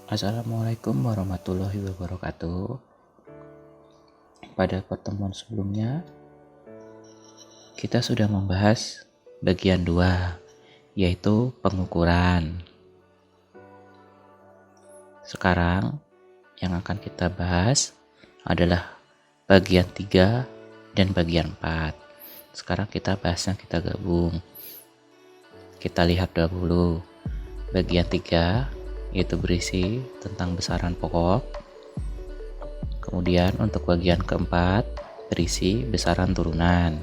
Assalamualaikum warahmatullahi wabarakatuh. Pada pertemuan sebelumnya, kita sudah membahas bagian 2, yaitu pengukuran. Sekarang, yang akan kita bahas adalah bagian 3 dan bagian 4. Sekarang kita bahasnya kita gabung. Kita lihat dahulu bagian 3, yaitu berisi tentang besaran pokok. Kemudian untuk bagian keempat berisi besaran turunan.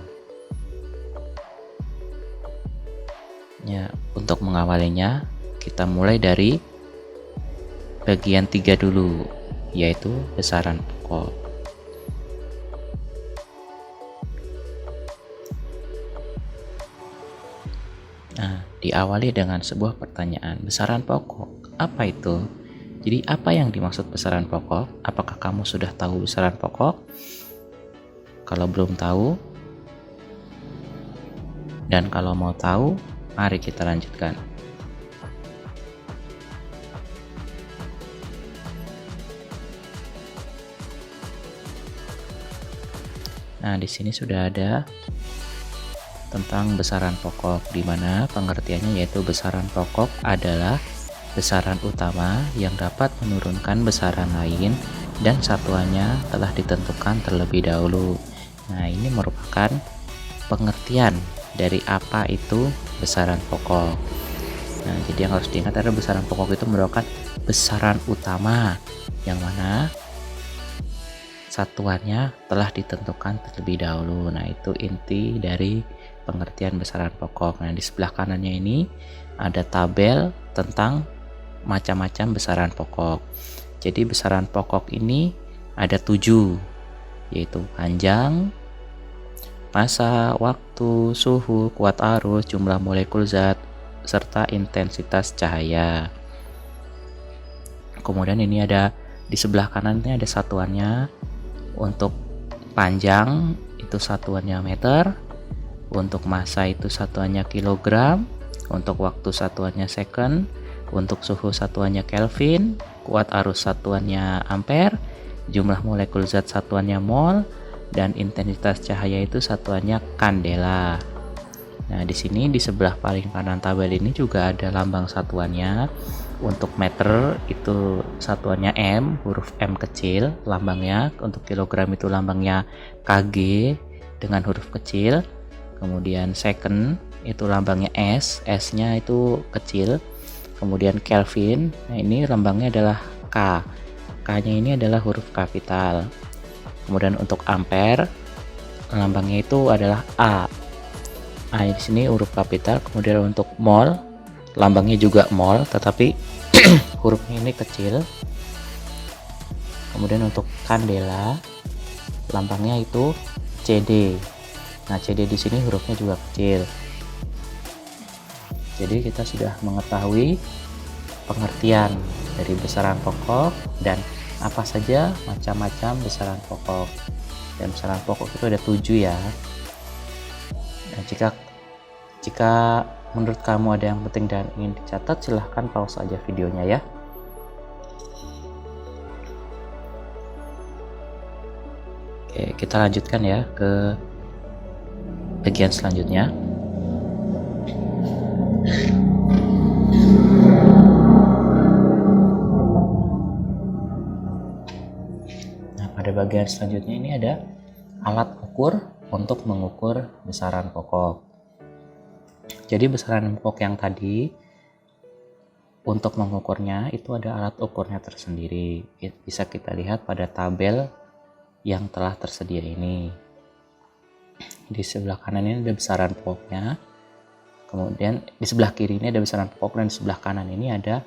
Ya, untuk mengawalinya kita mulai dari bagian 3 dulu, yaitu besaran pokok. Nah, diawali dengan sebuah pertanyaan, besaran pokok apa itu? Jadi apa yang dimaksud besaran pokok? Apakah kamu sudah tahu besaran pokok? Kalau belum tahu, dan kalau mau tahu, mari kita lanjutkan. Nah, di sini sudah ada tentang besaran pokok, di mana pengertiannya yaitu besaran pokok adalah besaran utama yang dapat menurunkan besaran lain dan satuannya telah ditentukan terlebih dahulu. Nah, ini merupakan pengertian dari apa itu besaran pokok. Nah, jadi yang harus diingat adalah besaran pokok itu merupakan besaran utama yang mana satuannya telah ditentukan terlebih dahulu. Nah, itu inti dari pengertian besaran pokok. Nah, di sebelah kanannya ini ada tabel tentang macam-macam besaran pokok. Jadi besaran pokok ini ada 7, yaitu panjang, massa, waktu, suhu, kuat arus, jumlah molekul zat, serta intensitas cahaya. Kemudian ini ada di sebelah kanan ini ada satuannya. Untuk panjang itu satuannya meter, untuk massa itu satuannya kilogram, untuk waktu satuannya second, untuk suhu satuannya Kelvin, kuat arus satuannya ampere, jumlah molekul zat satuannya mol, dan intensitas cahaya itu satuannya kandela. Nah, di sini di sebelah paling kanan tabel ini juga ada lambang satuannya. Untuk meter itu satuannya M, huruf M kecil lambangnya. Untuk kilogram itu lambangnya kg dengan huruf kecil. Kemudian second itu lambangnya S, S-nya itu kecil. Kemudian Kelvin, nah ini lambangnya adalah K, K-nya ini adalah huruf kapital. Kemudian untuk ampere, lambangnya itu adalah A. A di sini huruf kapital. Kemudian untuk mol, lambangnya juga mol, tetapi hurufnya ini kecil. Kemudian untuk kandela, lambangnya itu CD. Nah, CD di sini hurufnya juga kecil. Jadi kita sudah mengetahui pengertian dari besaran pokok dan apa saja macam-macam besaran pokok. Dan besaran pokok itu ada 7 ya. Dan jika menurut kamu ada yang penting dan ingin dicatat, silahkan pause aja videonya ya. Oke, kita lanjutkan ya ke bagian selanjutnya. Nah, pada bagian selanjutnya ini ada alat ukur untuk mengukur besaran pokok. Jadi besaran pokok yang tadi, untuk mengukurnya itu ada alat ukurnya tersendiri. Bisa kita lihat pada tabel yang telah tersedia ini. Di sebelah kanan ini ada besaran pokoknya. Kemudian di sebelah kiri ini ada besaran pokok, dan di sebelah kanan ini ada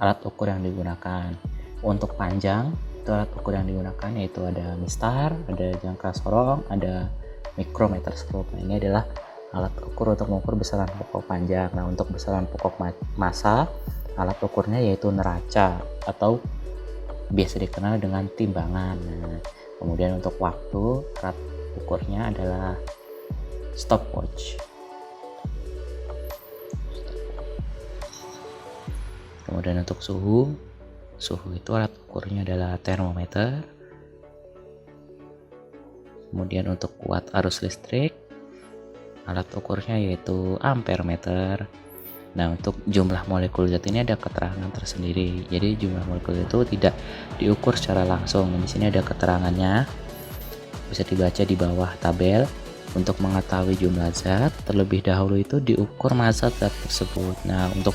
alat ukur yang digunakan. Untuk panjang itu alat ukur yang digunakan yaitu ada mistar, ada jangka sorong, ada mikrometer skop. Nah, ini adalah alat ukur untuk mengukur besaran pokok panjang. Nah, untuk besaran pokok massa, alat ukurnya yaitu neraca atau biasa dikenal dengan timbangan. Nah, kemudian untuk waktu, alat ukurnya adalah stopwatch. Kemudian untuk suhu suhu itu alat ukurnya adalah termometer. Kemudian untuk watt arus listrik, alat ukurnya yaitu ampere meter. Nah, untuk jumlah molekul zat ini ada keterangan tersendiri. Jadi jumlah molekul itu tidak diukur secara langsung. Di sini ada keterangannya. Bisa dibaca di bawah tabel. Untuk mengetahui jumlah zat, terlebih dahulu itu diukur massa zat tersebut. Nah, untuk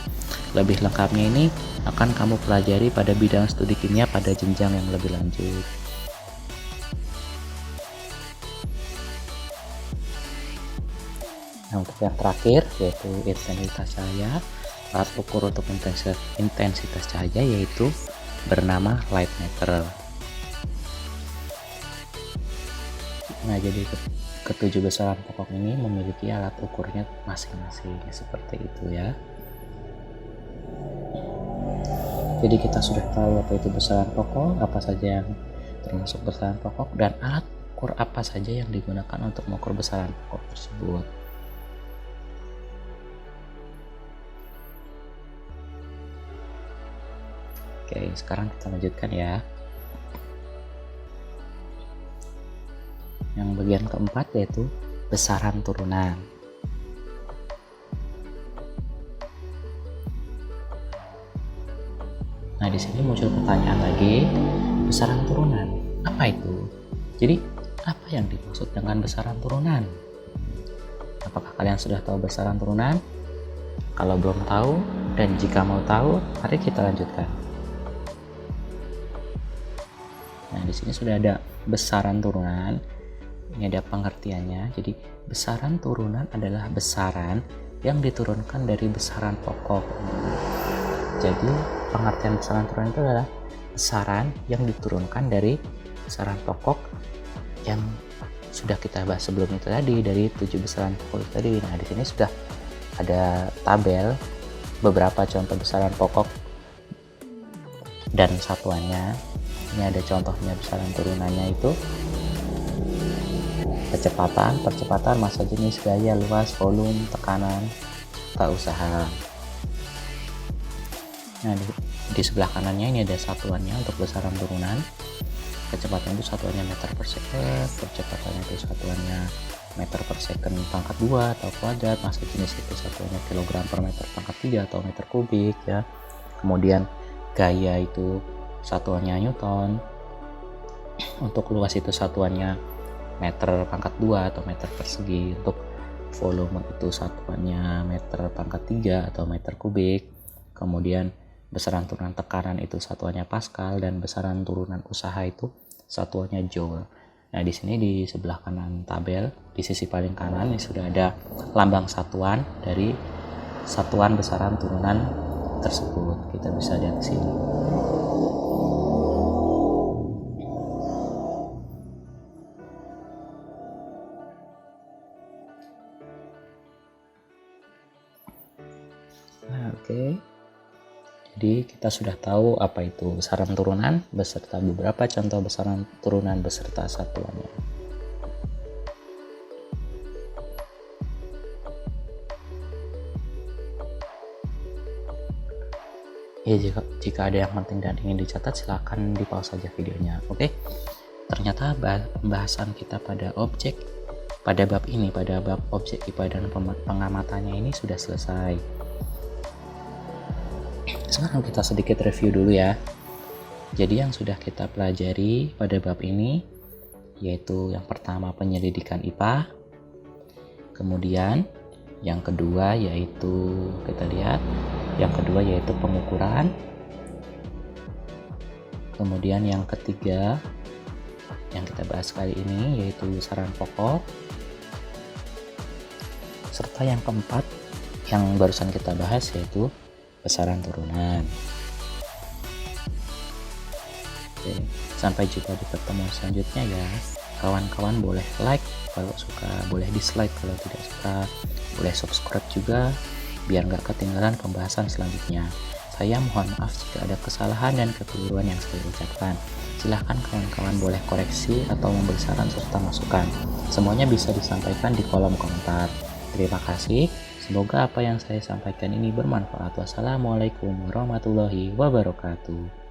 lebih lengkapnya ini akan kamu pelajari pada bidang studi kimia pada jenjang yang lebih lanjut. Nah, untuk yang terakhir yaitu intensitas cahaya. Alat ukur untuk intensitas cahaya yaitu bernama light meter. Nah, jadi ketujuh besaran pokok ini memiliki alat ukurnya masing-masing seperti itu ya. Jadi kita sudah tahu apa itu besaran pokok, apa saja yang termasuk besaran pokok, dan alat ukur apa saja yang digunakan untuk mengukur besaran pokok tersebut. Oke, sekarang kita lanjutkan ya. Yang bagian keempat yaitu besaran turunan. Nah, di sini muncul pertanyaan lagi, besaran turunan apa itu? Jadi, apa yang dimaksud dengan besaran turunan? Apakah kalian sudah tahu besaran turunan? Kalau belum tahu dan jika mau tahu, mari kita lanjutkan. Nah, di sini sudah ada besaran turunan. Ini ada pengertiannya. Jadi besaran turunan adalah besaran yang diturunkan dari besaran pokok. Jadi pengertian besaran turunan itu adalah besaran yang diturunkan dari besaran pokok yang sudah kita bahas sebelum itu tadi, dari 7 besaran pokok itu tadi. Nah, di sini sudah ada tabel beberapa contoh besaran pokok dan satuannya. Ini ada contohnya besaran turunannya itu percepatan, massa jenis, gaya, luas, volume, tekanan, serta usaha. Nah, di sebelah kanannya ini ada satuannya untuk besaran turunan. Kecepatan itu satuannya meter per second, percepatannya itu satuannya meter per second pangkat 2 atau kuadrat, massa jenis itu satuannya kilogram per meter pangkat 3 atau meter kubik ya. Kemudian gaya itu satuannya newton. Untuk luas itu satuannya meter pangkat 2 atau meter persegi. Untuk volume itu satuannya meter pangkat 3 atau meter kubik. Kemudian besaran turunan tekanan itu satuannya Pascal, dan besaran turunan usaha itu satuannya Joule. Nah, di sini di sebelah kanan tabel, di sisi paling kanan ini sudah ada lambang satuan dari satuan besaran turunan tersebut. Kita bisa lihat di sini. Oke, jadi kita sudah tahu apa itu besaran turunan beserta beberapa contoh besaran turunan beserta satuannya. Ya, jika ada yang penting dan ingin dicatat, silakan di pause saja videonya. Oke, ternyata pembahasan kita pada objek pada bab ini, pada bab objek IPA dan pengamatannya ini sudah selesai. Sekarang kita sedikit review dulu ya. Jadi yang sudah kita pelajari pada bab ini yaitu yang pertama penyelidikan IPA, kemudian yang kedua yaitu pengukuran, kemudian yang ketiga yang kita bahas kali ini yaitu besaran pokok, serta yang keempat yang barusan kita bahas yaitu besaran turunan. Oke, sampai jumpa di pertemuan selanjutnya ya. Kawan-kawan boleh like kalau suka, boleh dislike kalau tidak suka, boleh subscribe juga biar nggak ketinggalan pembahasan selanjutnya. Saya mohon maaf jika ada kesalahan dan kekeliruan yang saya ucapkan. Silahkan kawan-kawan boleh koreksi atau memberi saran serta masukan. Semuanya bisa disampaikan di kolom komentar. Terima kasih. Semoga apa yang saya sampaikan ini bermanfaat. Wassalamualaikum warahmatullahi wabarakatuh.